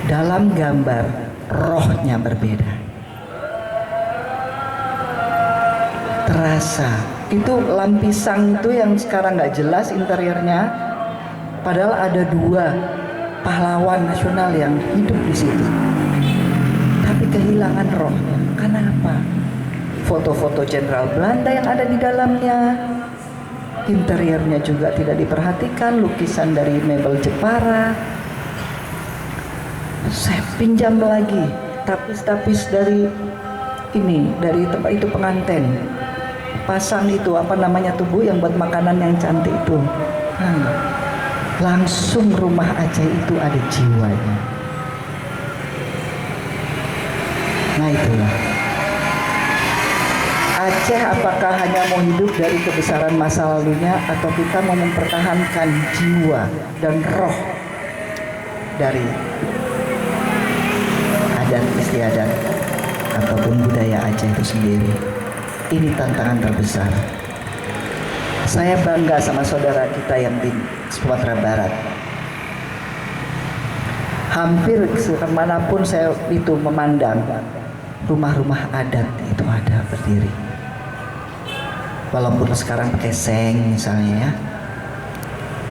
dalam gambar rohnya berbeda. Terasa itu lampisan itu yang sekarang nggak jelas interiornya, padahal ada dua pahlawan nasional yang hidup di situ, tapi kehilangan rohnya. Kenapa? Foto-foto Jenderal Belanda yang ada di dalamnya, interiornya juga tidak diperhatikan, lukisan dari Mabel Jepara. Saya pinjam lagi tapis-tapis dari ini, dari tempat itu pengantin, pasang itu apa namanya tubuh yang buat makanan yang cantik itu. Langsung rumah Aceh itu ada jiwanya. Nah itulah Aceh, apakah hanya mau hidup dari kebesaran masa lalunya, atau kita mau mempertahankan jiwa dan roh dari adat istiadat ataupun budaya Aceh itu sendiri. Ini tantangan terbesar. Saya bangga sama saudara kita yang di Sumatera Barat. Hampir kemanapun saya itu memandang, rumah-rumah adat itu ada berdiri. Walaupun sekarang pakai seng misalnya ya,